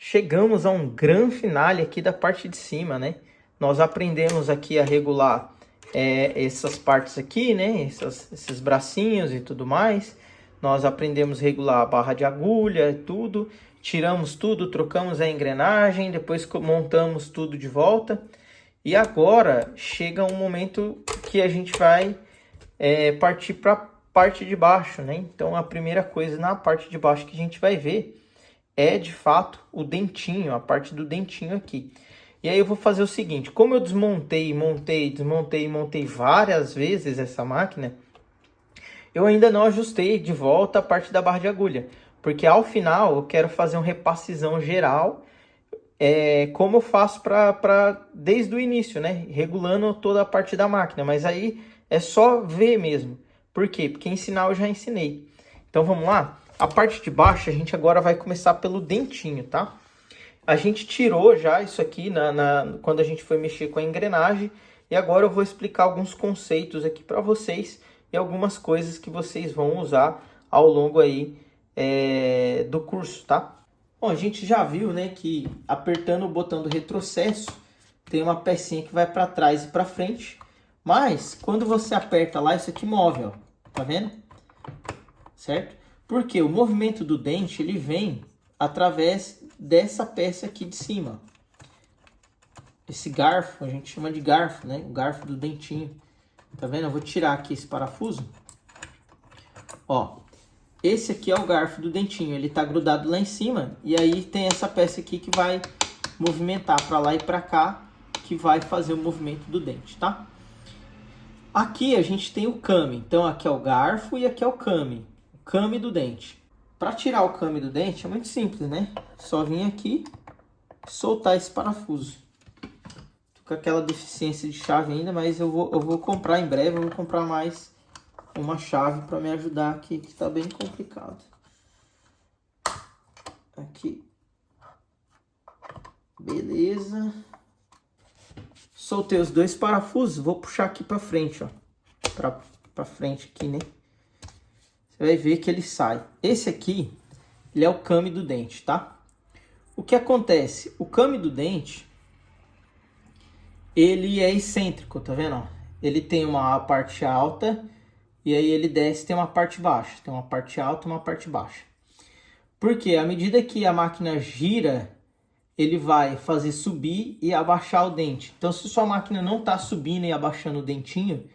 chegamos a um grande finale aqui da parte de cima, né? Nós aprendemos aqui a regular essas partes aqui, né? Esses bracinhos e tudo mais. Nós aprendemos a regular a barra de agulha, tudo. Tiramos tudo, trocamos a engrenagem, depois montamos tudo de volta. E agora chega um momento que a gente vai partir para a parte de baixo, né? Então a primeira coisa na parte de baixo que a gente vai ver é de fato o dentinho, a parte do dentinho aqui. E aí eu vou fazer o seguinte, como eu desmontei, montei, desmontei e montei várias vezes essa máquina, eu ainda não ajustei de volta a parte da barra de agulha, porque ao final eu quero fazer um repassezão geral, como eu faço desde o início, né? Regulando toda a parte da máquina, mas aí é só ver mesmo. Por quê? Porque ensinar eu já ensinei. Então vamos lá? A parte de baixo a gente agora vai começar pelo dentinho, tá? A gente tirou já isso aqui quando a gente foi mexer com a engrenagem. E agora eu vou explicar alguns conceitos aqui para vocês e algumas coisas que vocês vão usar ao longo aí do curso, tá? Bom, a gente já viu, né, que apertando o botão do retrocesso tem uma pecinha que vai para trás e para frente. Mas quando você aperta lá, isso aqui move, ó. Tá vendo? Certo? Porque o movimento do dente, ele vem através dessa peça aqui de cima. Esse garfo, a gente chama de garfo, né? O garfo do dentinho. Tá vendo? Eu vou tirar aqui esse parafuso. Ó, esse aqui é o garfo do dentinho. Ele tá grudado lá em cima. E aí tem essa peça aqui que vai movimentar para lá e para cá, que vai fazer o movimento do dente, tá? Aqui a gente tem o came. Então aqui é o garfo e aqui é o came. O came do dente. Para tirar o came do dente é muito simples, né? Só vir aqui e soltar esse parafuso. Tô com aquela deficiência de chave ainda, mas eu vou comprar em breve. Eu vou comprar mais uma chave para me ajudar aqui, que está bem complicado. Aqui. Beleza. Soltei os dois parafusos. Vou puxar aqui para frente, ó. Para frente aqui, né? Você vai ver que ele sai. Esse aqui, ele é o came do dente, tá? O que acontece? O came do dente, ele é excêntrico, tá vendo? Ele tem uma parte alta e aí ele desce, tem uma parte baixa. Tem uma parte alta e uma parte baixa. Porque à medida que a máquina gira, ele vai fazer subir e abaixar o dente. Então, se sua máquina não está subindo e abaixando o dentinho,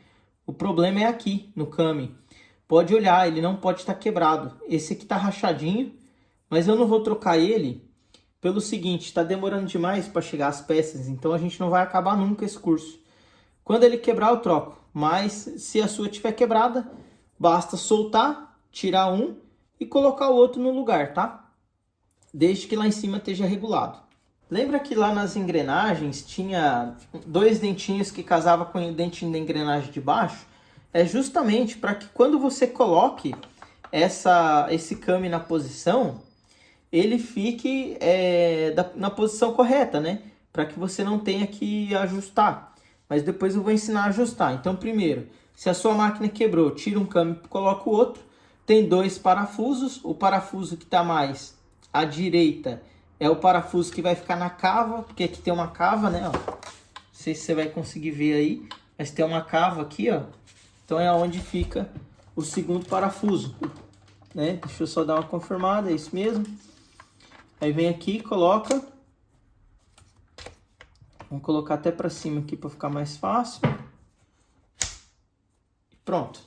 o problema é aqui, no came. Pode olhar, ele não pode estar quebrado. Esse aqui está rachadinho, mas eu não vou trocar ele pelo seguinte, está demorando demais para chegar as peças, então a gente não vai acabar nunca esse curso. Quando ele quebrar, eu troco. Mas se a sua estiver quebrada, basta soltar, tirar um e colocar o outro no lugar, tá? Desde que lá em cima esteja regulado. Lembra que lá nas engrenagens tinha dois dentinhos que casavam com o dentinho da engrenagem de baixo? É justamente para que quando você coloque esse came na posição, ele fique na posição correta, né? Para que você não tenha que ajustar. Mas depois eu vou ensinar a ajustar. Então, primeiro, se a sua máquina quebrou, tira um came e coloca o outro. Tem dois parafusos. O parafuso que está mais à direita é o parafuso que vai ficar na cava, porque aqui tem uma cava, né? Ó. Não sei se você vai conseguir ver aí, mas tem uma cava aqui, ó. Então é onde fica o segundo parafuso, né? Deixa eu só dar uma confirmada, é isso mesmo. Aí vem aqui, coloca. Vamos colocar até para cima aqui para ficar mais fácil. Pronto.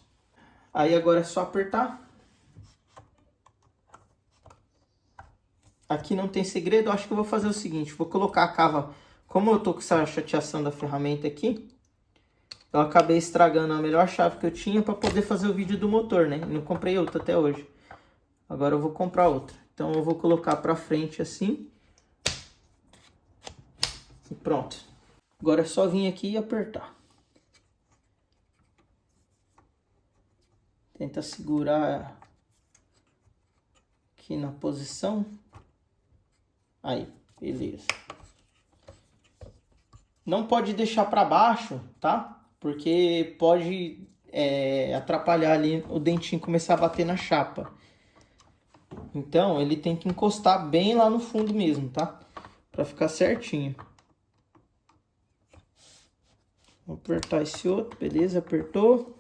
Aí agora é só apertar. Aqui não tem segredo, eu acho que eu vou fazer o seguinte, vou colocar a cava, como eu tô com essa chateação da ferramenta aqui, eu acabei estragando a melhor chave que eu tinha para poder fazer o vídeo do motor, né? Não comprei outra até hoje. Agora eu vou comprar outra. Então eu vou colocar para frente assim. E pronto. Agora é só vir aqui e apertar. Tenta segurar aqui na posição. Aí, beleza. Não pode deixar para baixo, tá? Porque pode atrapalhar ali o dentinho começar a bater na chapa. Então, ele tem que encostar bem lá no fundo mesmo, tá? Pra ficar certinho. Vou apertar esse outro, beleza? Apertou.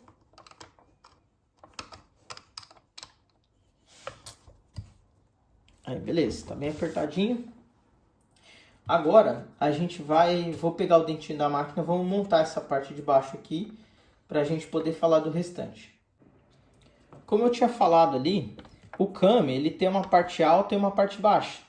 Aí, beleza, tá bem apertadinho. Agora, vou pegar o dentinho da máquina, vamos montar essa parte de baixo aqui, pra gente poder falar do restante. Como eu tinha falado ali, o came, ele tem uma parte alta e uma parte baixa.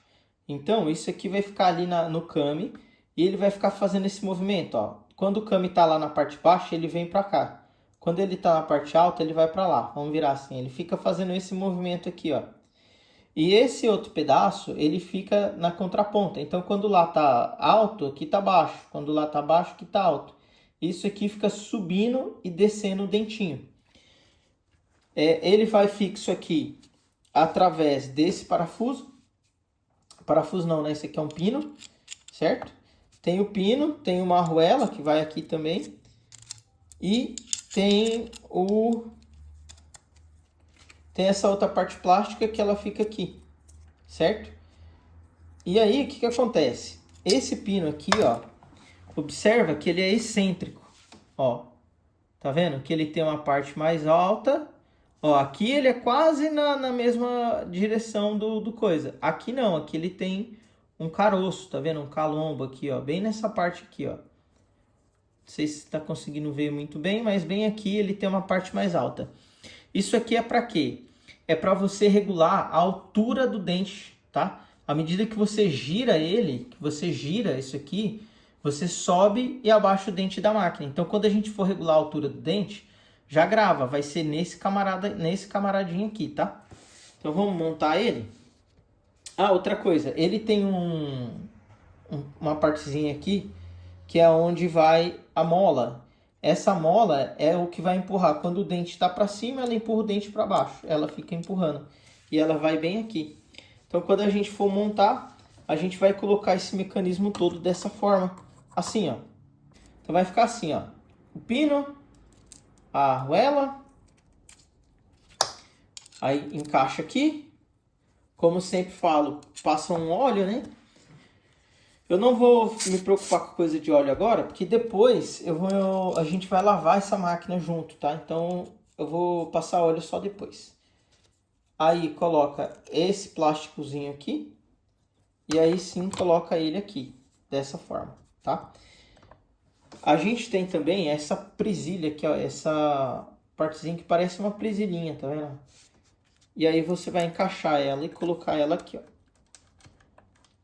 Então, isso aqui vai ficar ali no came e ele vai ficar fazendo esse movimento, ó. Quando o came tá lá na parte baixa, ele vem pra cá. Quando ele tá na parte alta, ele vai pra lá. Vamos virar assim, ele fica fazendo esse movimento aqui, ó. E esse outro pedaço, ele fica na contraponta. Então, quando lá tá alto, aqui tá baixo. Quando lá tá baixo, aqui tá alto. Isso aqui fica subindo e descendo o dentinho. Ele vai fixo aqui através desse parafuso. Parafuso não, né? Esse aqui é um pino, certo? Tem o pino, tem uma arruela que vai aqui também. E tem essa outra parte plástica que ela fica aqui, certo? E aí, o que que acontece? Esse pino aqui, ó, observa que ele é excêntrico, ó. Tá vendo? Que ele tem uma parte mais alta. Ó, aqui ele é quase na mesma direção do coisa. Aqui não, aqui ele tem um caroço, tá vendo? Um calombo aqui, ó, bem nessa parte aqui, ó. Não sei se está conseguindo ver muito bem, mas bem aqui ele tem uma parte mais alta. Isso aqui é para quê? É para você regular a altura do dente, tá? À medida que você gira ele, que você gira isso aqui, você sobe e abaixa o dente da máquina. Então, quando a gente for regular a altura do dente, já grava, vai ser nesse camaradinho aqui, tá? Então, vamos montar ele. Ah, outra coisa, ele tem uma partezinha aqui, que é onde vai a mola. Essa mola é o que vai empurrar. Quando o dente está para cima, ela empurra o dente para baixo. Ela fica empurrando. E ela vai bem aqui. Então, quando a gente for montar, a gente vai colocar esse mecanismo todo dessa forma. Assim, ó. Então, vai ficar assim, ó. O pino, a arruela. Aí, encaixa aqui. Como sempre falo, passa um óleo, né? Eu não vou me preocupar com coisa de óleo agora, porque depois a gente vai lavar essa máquina junto, tá? Então eu vou passar óleo só depois. Aí coloca esse plásticozinho aqui e aí sim coloca ele aqui, dessa forma, tá? A gente tem também essa presilha aqui, ó, essa partezinha que parece uma presilhinha, tá vendo? E aí você vai encaixar ela e colocar ela aqui, ó.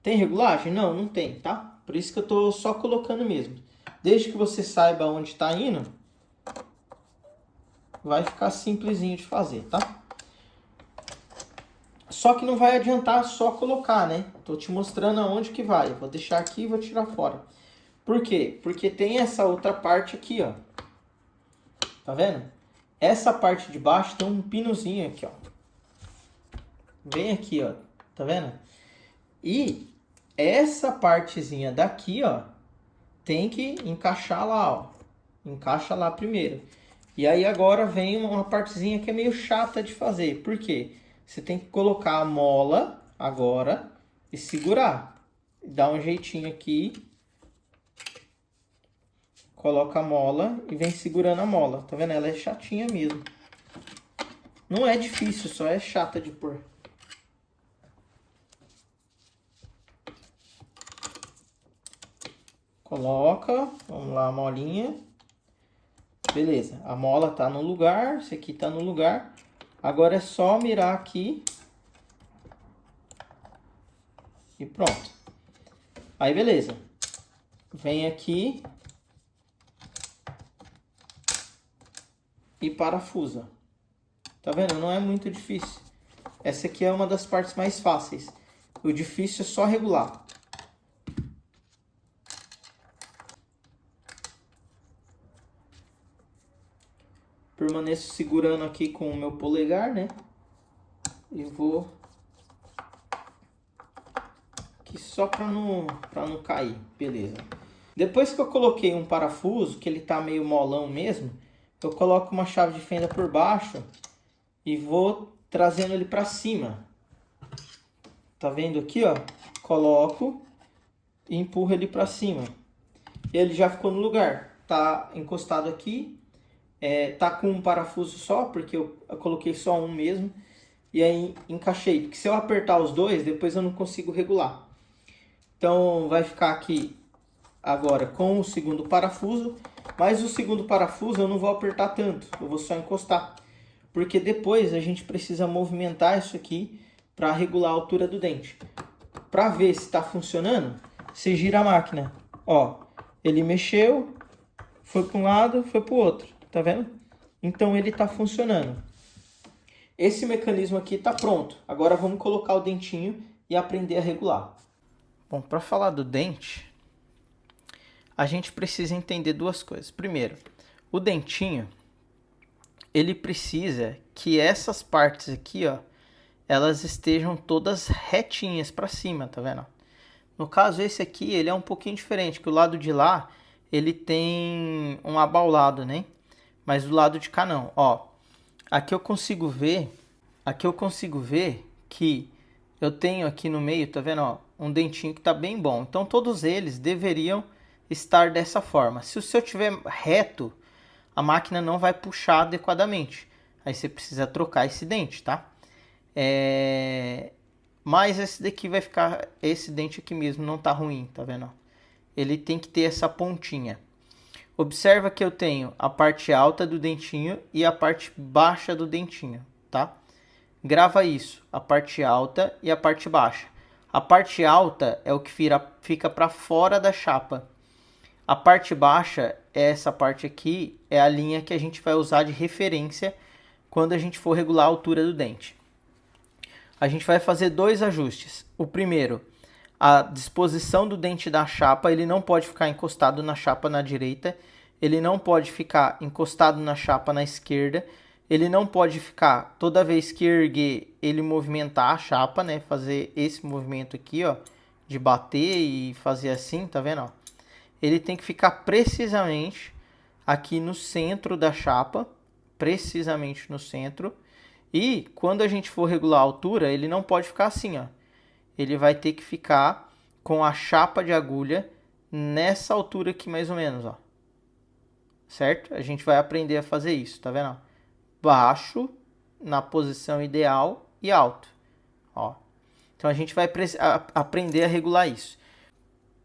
Tem regulagem? Não, não tem, tá? Por isso que eu tô só colocando mesmo. Desde que você saiba onde está indo, vai ficar simplesinho de fazer, tá? Só que não vai adiantar só colocar, né? Tô te mostrando aonde que vai. Eu vou deixar aqui e vou tirar fora. Por quê? Porque tem essa outra parte aqui, ó. Tá vendo? Essa parte de baixo tem um pinozinho aqui, ó. Bem aqui, ó. Tá vendo? E essa partezinha daqui, ó, tem que encaixar lá, ó. Encaixa lá primeiro. E aí agora vem uma partezinha que é meio chata de fazer. Por quê? Você tem que colocar a mola agora e segurar. Dá um jeitinho aqui. Coloca a mola e vem segurando a mola. Tá vendo? Ela é chatinha mesmo. Não é difícil, só é chata de pôr. Coloca, vamos lá, a molinha. Beleza, a mola tá no lugar, esse aqui tá no lugar. Agora é só mirar aqui. E pronto. Aí, beleza. Vem aqui. E parafusa. Tá vendo? Não é muito difícil. Essa aqui é uma das partes mais fáceis. O difícil é só regular. Permaneço segurando aqui com o meu polegar, né? E vou aqui só para não cair, beleza. Depois que eu coloquei um parafuso, que ele tá meio molão mesmo, eu coloco uma chave de fenda por baixo e vou trazendo ele para cima. Tá vendo aqui, ó? Coloco e empurro ele para cima. Ele já ficou no lugar. Tá encostado aqui. Tá com um parafuso só, porque eu coloquei só um mesmo. E aí encaixei. Porque se eu apertar os dois, depois eu não consigo regular. Então vai ficar aqui agora com o segundo parafuso. Mas o segundo parafuso eu não vou apertar tanto. Eu vou só encostar. Porque depois a gente precisa movimentar isso aqui para regular a altura do dente. Para ver se está funcionando, você gira a máquina. Ó, ele mexeu, foi para um lado, foi para o outro. Tá vendo? Então ele está funcionando. Esse mecanismo aqui está pronto. Agora vamos colocar o dentinho e aprender a regular. Bom, para falar do dente, a gente precisa entender duas coisas. Primeiro, o dentinho, ele precisa que essas partes aqui, ó, elas estejam todas retinhas para cima, tá vendo? No caso, esse aqui, ele é um pouquinho diferente, que o lado de lá, ele tem um abaulado, né? Mas do lado de cá não, ó. Aqui eu consigo ver que eu tenho aqui no meio, tá vendo, ó, um dentinho que tá bem bom. Então todos eles deveriam estar dessa forma. Se o seu tiver reto, a máquina não vai puxar adequadamente. Aí você precisa trocar esse dente, tá? Mas esse daqui vai ficar, esse dente aqui mesmo não tá ruim, tá vendo? Ele tem que ter essa pontinha. Observa que eu tenho a parte alta do dentinho e a parte baixa do dentinho, tá? Grava isso, a parte alta e a parte baixa. A parte alta é o que fica para fora da chapa. A parte baixa, essa parte aqui, é a linha que a gente vai usar de referência quando a gente for regular a altura do dente. A gente vai fazer dois ajustes. O primeiro, a disposição do dente da chapa, ele não pode ficar encostado na chapa na direita, ele não pode ficar encostado na chapa na esquerda, ele não pode ficar, toda vez que erguer, ele movimentar a chapa, né? Fazer esse movimento aqui, ó, de bater e fazer assim, tá vendo, ó? Ele tem que ficar precisamente aqui no centro da chapa, precisamente no centro. E quando a gente for regular a altura, ele não pode ficar assim, ó. Ele vai ter que ficar com a chapa de agulha nessa altura aqui mais ou menos, ó. Certo? A gente vai aprender a fazer isso, tá vendo? Baixo, na posição ideal e alto, ó. Então a gente vai aprender a regular isso.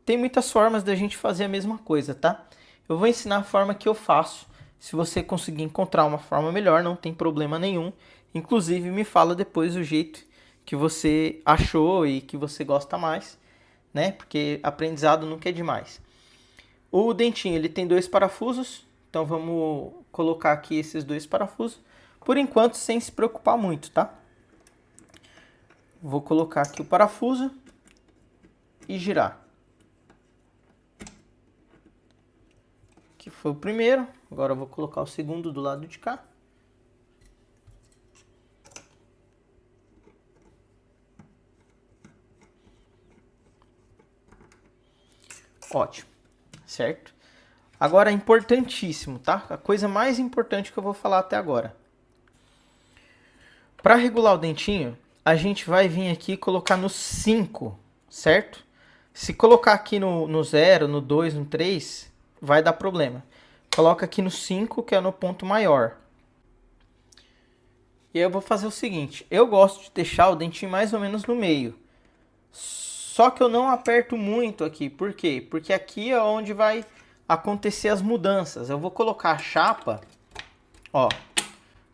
Tem muitas formas da gente fazer a mesma coisa, tá? Eu vou ensinar a forma que eu faço. Se você conseguir encontrar uma forma melhor, não tem problema nenhum. Inclusive, me fala depois o jeito que você achou e que você gosta mais, né? Porque aprendizado nunca é demais. O dentinho, ele tem dois parafusos. Então, vamos colocar aqui esses dois parafusos. Por enquanto, sem se preocupar muito, tá? Vou colocar aqui o parafuso e girar. Aqui foi o primeiro. Agora eu vou colocar o segundo do lado de cá. Ótimo, certo? Agora, importantíssimo, tá? A coisa mais importante que eu vou falar até agora. Para regular o dentinho, a gente vai vir aqui e colocar no 5, certo? Se colocar aqui no 0, no 2, no 3, vai dar problema. Coloca aqui no 5, que é no ponto maior. E aí eu vou fazer o seguinte, eu gosto de deixar o dentinho mais ou menos no meio. Só que eu não aperto muito aqui, por quê? Porque aqui é onde vai acontecer as mudanças. Eu vou colocar a chapa, ó,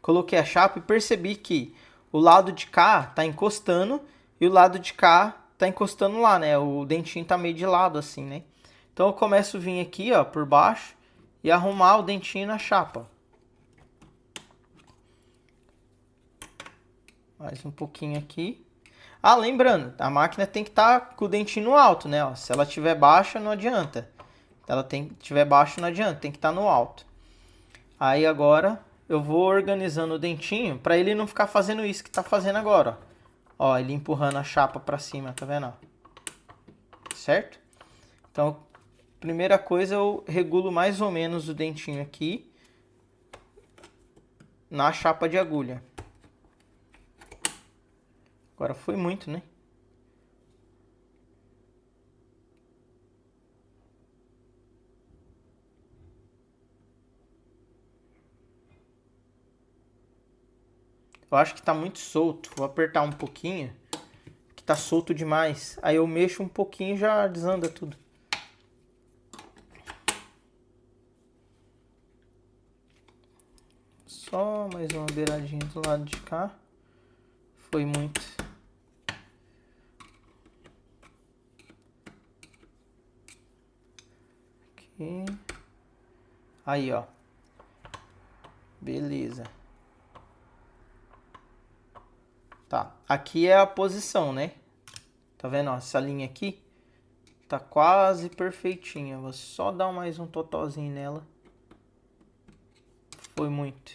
coloquei a chapa e percebi que o lado de cá tá encostando e o lado de cá tá encostando lá, né? O dentinho tá meio de lado assim, né? Então eu começo a vir aqui, ó, por baixo e arrumar o dentinho na chapa. Mais um pouquinho aqui. Ah, lembrando, a máquina tem que estar com o dentinho no alto, né? Ó, se ela tiver baixa, não adianta. Se ela tiver baixo, não adianta, tem que estar no alto. Aí agora eu vou organizando o dentinho para ele não ficar fazendo isso que tá fazendo agora, ó. Ó, ele empurrando a chapa para cima, tá vendo? Ó? Certo? Então, primeira coisa, eu regulo mais ou menos o dentinho aqui na chapa de agulha. Agora foi muito, né? Eu acho que tá muito solto. Vou apertar um pouquinho, que tá solto demais. Aí eu mexo um pouquinho e já desanda tudo. Só mais uma beiradinha do lado de cá. Foi muito. Aqui. Aí, ó. Beleza. Tá. Aqui é a posição, né? Tá vendo, ó? Essa linha aqui tá quase perfeitinha. Vou só dar mais um totozinho nela. Foi muito.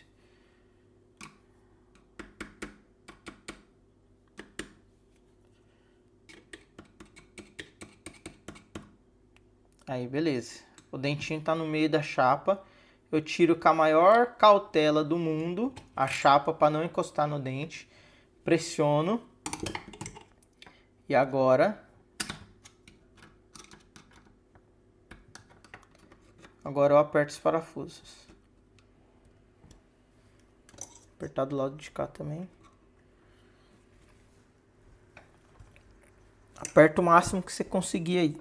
Aí, beleza. O dentinho tá no meio da chapa. Eu tiro com a maior cautela do mundo a chapa para não encostar no dente. Pressiono. E agora... Agora eu aperto os parafusos. Apertar do lado de cá também. Aperta o máximo que você conseguir aí.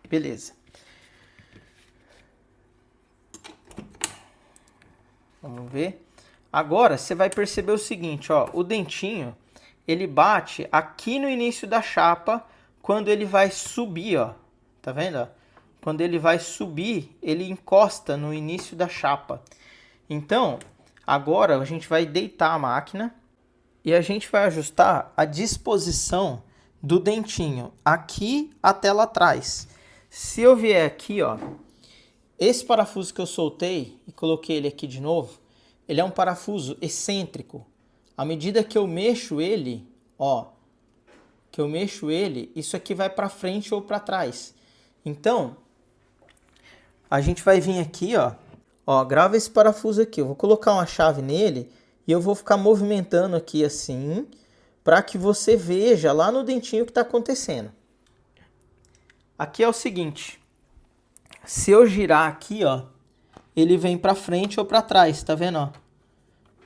Beleza. Vamos ver. Agora você vai perceber o seguinte, ó. O dentinho, ele bate aqui no início da chapa quando ele vai subir, ó. Tá vendo, ó? Quando ele vai subir, ele encosta no início da chapa. Então, agora a gente vai deitar a máquina e a gente vai ajustar a disposição do dentinho aqui até lá atrás. Se eu vier aqui, ó, esse parafuso que eu soltei e coloquei ele aqui de novo, ele é um parafuso excêntrico. À medida que eu mexo ele, ó, isso aqui vai para frente ou para trás. Então, a gente vai vir aqui, ó, grava esse parafuso aqui. Eu vou colocar uma chave nele e eu vou ficar movimentando aqui assim, para que você veja lá no dentinho o que está acontecendo. Aqui é o seguinte, se eu girar aqui, ó, ele vem para frente ou para trás, tá vendo, ó?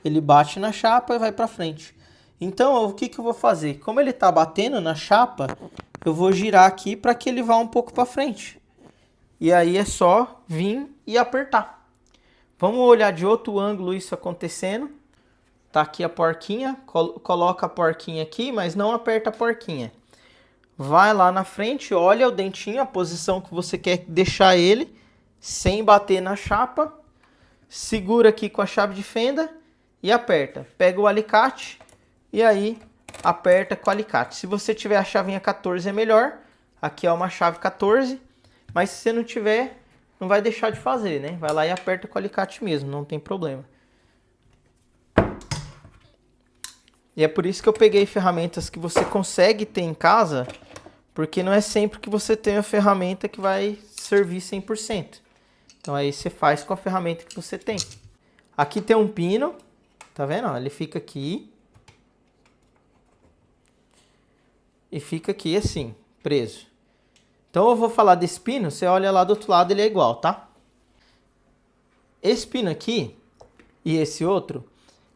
Ele bate na chapa e vai para frente. Então, o que que eu vou fazer? Como ele tá batendo na chapa, eu vou girar aqui para que ele vá um pouco para frente. E aí é só vir e apertar. Vamos olhar de outro ângulo isso acontecendo. Tá aqui a porquinha, coloca a porquinha aqui, mas não aperta a porquinha. Vai lá na frente, olha o dentinho, a posição que você quer deixar ele, sem bater na chapa. Segura aqui com a chave de fenda e aperta. Pega o alicate e aí aperta com o alicate. Se você tiver a chavinha 14 é melhor. Aqui é uma chave 14, mas se você não tiver, não vai deixar de fazer, né? Vai lá e aperta com o alicate mesmo, não tem problema. E é por isso que eu peguei ferramentas que você consegue ter em casa, porque não é sempre que você tem a ferramenta que vai servir 100%. Então aí você faz com a ferramenta que você tem. Aqui tem um pino, tá vendo? Ele fica aqui. E fica aqui assim, preso. Então eu vou falar desse pino, você olha lá do outro lado, ele é igual, tá? Esse pino aqui e esse outro,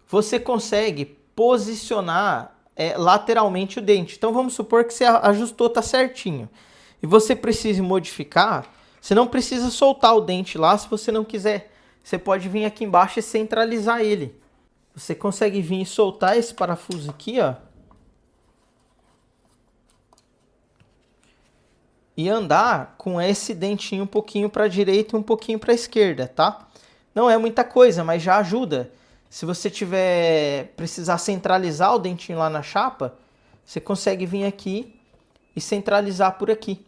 você consegue posicionar lateralmente o dente. Então vamos supor que você ajustou, tá certinho. E você precisa modificar, você não precisa soltar o dente lá se você não quiser. Você pode vir aqui embaixo e centralizar ele. Você consegue vir e soltar esse parafuso aqui, ó. E andar com esse dentinho um pouquinho para a direita e um pouquinho para a esquerda, tá? Não é muita coisa, mas já ajuda. Se você precisar centralizar o dentinho lá na chapa, você consegue vir aqui e centralizar por aqui.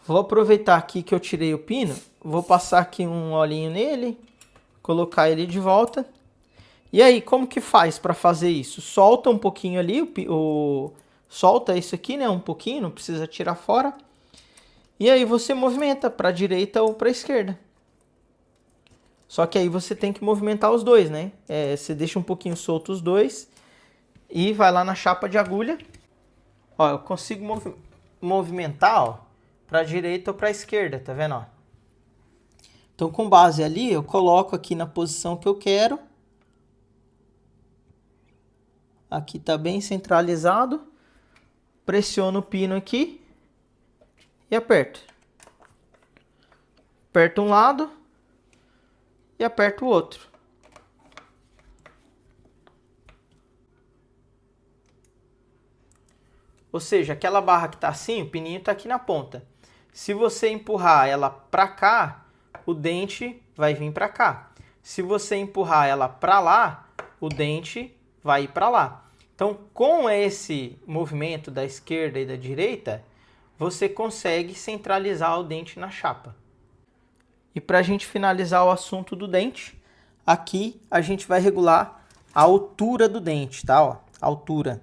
Vou aproveitar aqui que eu tirei o pino, vou passar aqui um olhinho nele, colocar ele de volta. E aí, como que faz para fazer isso? Solta um pouquinho ali, solta isso aqui, né? Um pouquinho, não precisa tirar fora. E aí você movimenta para a direita ou para a esquerda. Só que aí você tem que movimentar os dois, né? Você deixa um pouquinho solto os dois e vai lá na chapa de agulha. Ó, eu consigo movimentar, ó, para a direita ou para a esquerda, tá vendo, ó? Então, com base ali, eu coloco aqui na posição que eu quero. Aqui tá bem centralizado. Pressiono o pino aqui e aperto. Aperto um lado e aperto o outro. Ou seja, aquela barra que tá assim, o pininho tá aqui na ponta. Se você empurrar ela para cá, o dente vai vir para cá. Se você empurrar ela para lá, o dente vai ir para lá. Então, com esse movimento da esquerda e da direita, você consegue centralizar o dente na chapa. E para a gente finalizar o assunto do dente, aqui a gente vai regular a altura do dente, tá? Ó, a altura.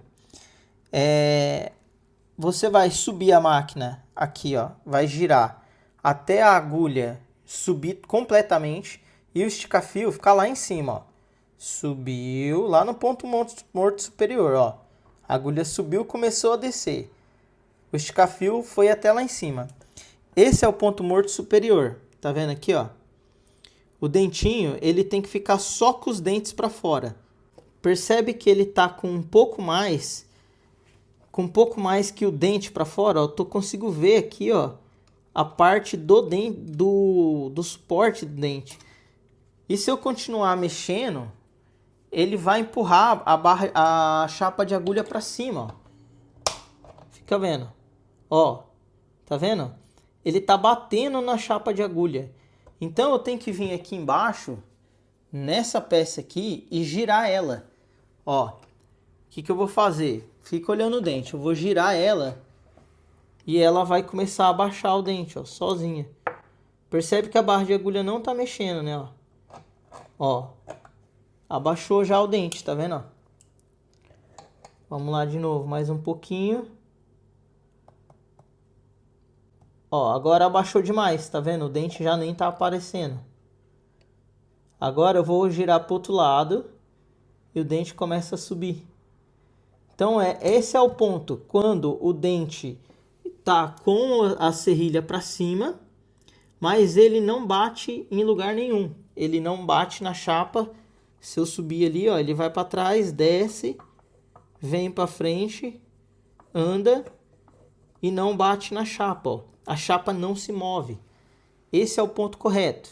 Você vai subir a máquina aqui, ó, vai girar até a agulha subir completamente e o esticafio ficar lá em cima, ó. Subiu lá no ponto morto superior, ó. A agulha subiu, começou a descer. O esticafio foi até lá em cima. Esse é o ponto morto superior. Tá vendo aqui, ó? O dentinho, ele tem que ficar só com os dentes para fora. Percebe que ele tá com um pouco mais que o dente para fora, ó. Eu consigo ver aqui, ó, a parte do dente, do suporte do dente. E se eu continuar mexendo, ele vai empurrar a chapa de agulha para cima, ó. Fica vendo? Ó, tá vendo? Ele tá batendo na chapa de agulha. Então eu tenho que vir aqui embaixo, nessa peça aqui, e girar ela. Ó, o que eu vou fazer? Fica olhando o dente. Eu vou girar ela e ela vai começar a baixar o dente, ó, sozinha. Percebe que a barra de agulha não tá mexendo, né, ó. Ó, abaixou já o dente, tá vendo, ó? Vamos lá de novo, mais um pouquinho. Ó, agora abaixou demais, tá vendo? O dente já nem tá aparecendo. Agora eu vou girar pro outro lado e o dente começa a subir. Então, esse é o ponto. Quando o dente tá com a serrilha para cima, mas ele não bate em lugar nenhum. Ele não bate na chapa. Se eu subir ali, ó, ele vai para trás, desce, vem para frente, anda e não bate na chapa, ó. A chapa não se move. Esse é o ponto correto.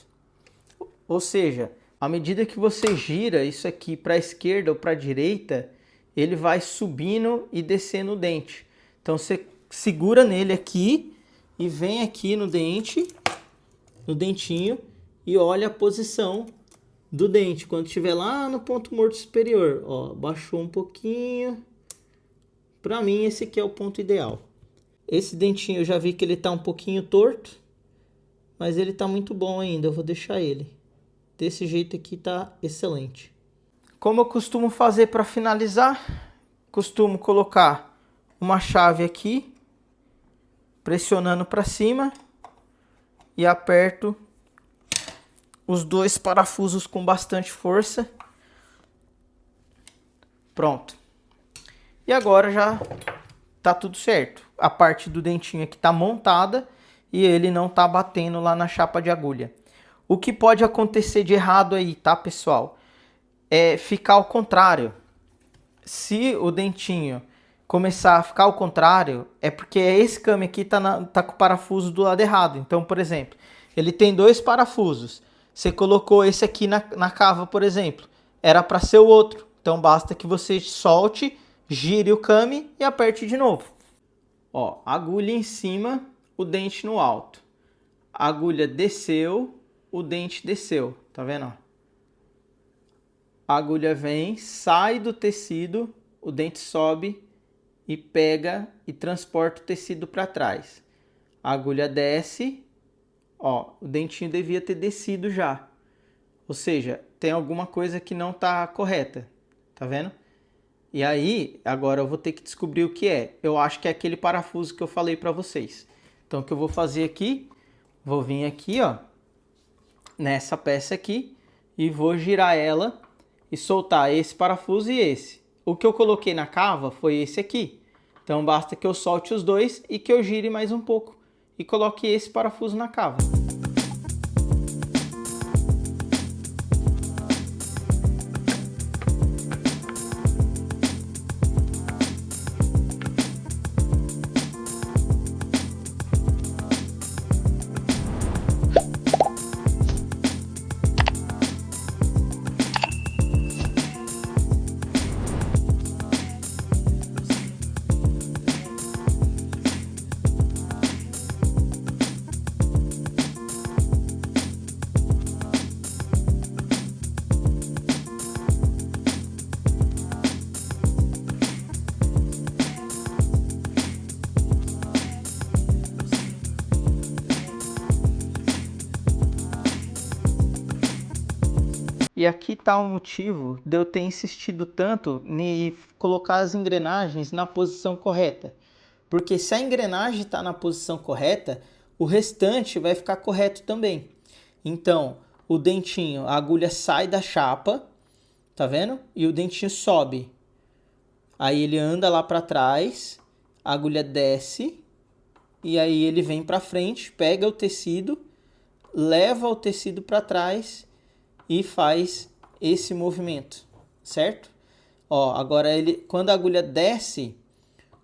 Ou seja, à medida que você gira isso aqui para a esquerda ou para a direita, ele vai subindo e descendo o dente. Então você segura nele aqui e vem aqui no dente, no dentinho, e olha a posição do dente quando estiver lá no ponto morto superior. Ó, baixou um pouquinho. Para mim esse aqui é o ponto ideal. Esse dentinho eu já vi que ele tá um pouquinho torto, mas ele tá muito bom ainda. Eu vou deixar ele. Desse jeito aqui tá excelente. Como eu costumo fazer para finalizar, costumo colocar uma chave aqui, pressionando para cima e aperto os dois parafusos com bastante força. Pronto. E agora já tá tudo certo. A parte do dentinho aqui tá montada e ele não tá batendo lá na chapa de agulha. O que pode acontecer de errado aí, tá, pessoal? É ficar ao contrário. Se o dentinho começar a ficar ao contrário, é porque esse câmbio aqui tá com o parafuso do lado errado. Então, por exemplo, ele tem dois parafusos. Você colocou esse aqui na cava, por exemplo. Era para ser o outro. Então, basta que você solte, gire o câmbio e aperte de novo. Ó, agulha em cima, o dente no alto. A agulha desceu, o dente desceu. Tá vendo, ó? A agulha vem, sai do tecido, o dente sobe e pega e transporta o tecido para trás. A agulha desce, ó, o dentinho devia ter descido já. Ou seja, tem alguma coisa que não está correta, tá vendo? E aí, agora eu vou ter que descobrir o que é. Eu acho que é aquele parafuso que eu falei para vocês. Então, o que eu vou fazer aqui, vou vir aqui, ó, nessa peça aqui e vou girar ela e soltar esse parafuso e esse. O que eu coloquei na cava foi esse aqui. Então basta que eu solte os dois e que eu gire mais um pouco e coloque esse parafuso na cava. E aqui está o motivo de eu ter insistido tanto em colocar as engrenagens na posição correta. Porque se a engrenagem está na posição correta, o restante vai ficar correto também. Então, o dentinho, a agulha sai da chapa, tá vendo? E o dentinho sobe. Aí ele anda lá para trás, a agulha desce, e aí ele vem para frente, pega o tecido, leva o tecido para trás e faz esse movimento, certo? Ó, agora quando a agulha desce,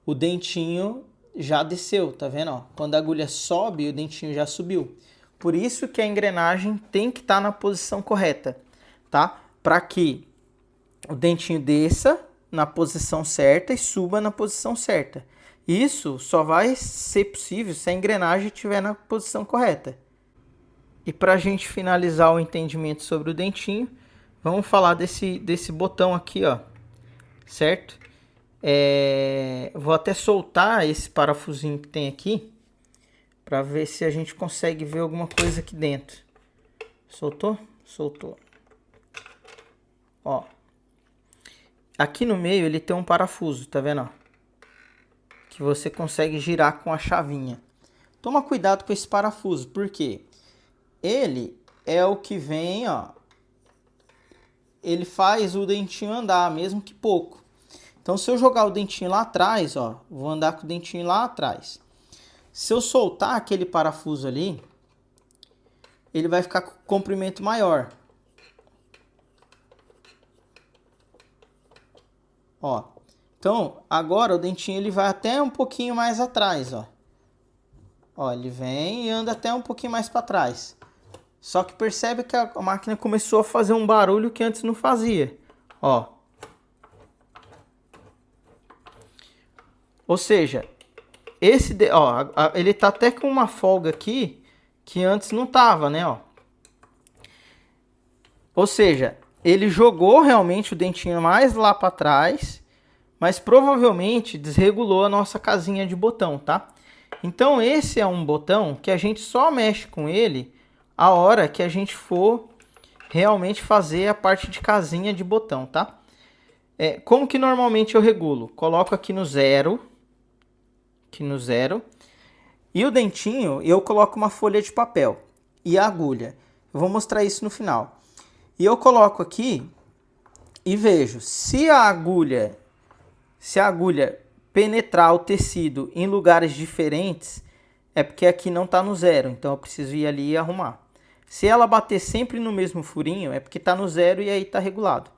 o dentinho já desceu, tá vendo? Ó, quando a agulha sobe, o dentinho já subiu. Por isso que a engrenagem tem que estar na posição correta, tá? Para que o dentinho desça na posição certa e suba na posição certa. Isso só vai ser possível se a engrenagem estiver na posição correta. E para a gente finalizar o entendimento sobre o dentinho, vamos falar desse botão aqui, ó, certo? Vou até soltar esse parafusinho que tem aqui, para ver se a gente consegue ver alguma coisa aqui dentro. Soltou? Soltou. Ó, aqui no meio ele tem um parafuso, tá vendo? Ó? Que você consegue girar com a chavinha. Toma cuidado com esse parafuso, por quê? Ele é o que vem, ó, ele faz o dentinho andar, mesmo que pouco. Então, se eu jogar o dentinho lá atrás, ó, vou andar com o dentinho lá atrás. Se eu soltar aquele parafuso ali, ele vai ficar com comprimento maior. Ó, então, agora o dentinho ele vai até um pouquinho mais atrás, ó. Ó, ele vem e anda até um pouquinho mais para trás. Só que percebe que a máquina começou a fazer um barulho que antes não fazia. Ó. Ou seja, ele tá até com uma folga aqui que antes não tava, né? Ó. Ou seja, ele jogou realmente o dentinho mais lá para trás, mas provavelmente desregulou a nossa casinha de botão, tá? Então esse é um botão que a gente só mexe com ele a hora que a gente for realmente fazer a parte de casinha de botão, tá? Como que normalmente eu regulo? Coloco aqui no zero, e o dentinho eu coloco uma folha de papel e a agulha. Eu vou mostrar isso no final. E eu coloco aqui e vejo se a agulha penetrar o tecido em lugares diferentes, é porque aqui não está no zero, então eu preciso ir ali e arrumar. Se ela bater sempre no mesmo furinho, é porque está no zero e aí está regulado.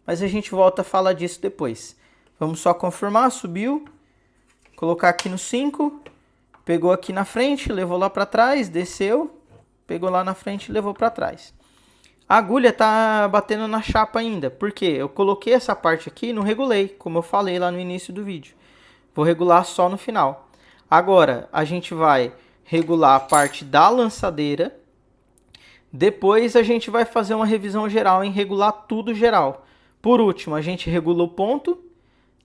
Mas a gente volta a falar disso depois. Vamos só confirmar, subiu, colocar aqui no 5, pegou aqui na frente, levou lá para trás, desceu, pegou lá na frente e levou para trás. A agulha está batendo na chapa ainda, porque eu coloquei essa parte aqui e não regulei, como eu falei lá no início do vídeo. Vou regular só no final. Agora, a gente vai regular a parte da lançadeira. Depois a gente vai fazer uma revisão geral em regular tudo geral. Por último, a gente regula o ponto,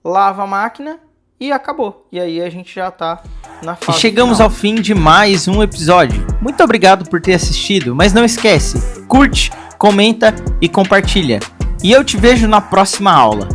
lava a máquina e acabou. E aí a gente já tá na fase. E chegamos final. Ao fim de mais um episódio. Muito obrigado por ter assistido, mas não esquece, curte, comenta e compartilha. E eu te vejo na próxima aula.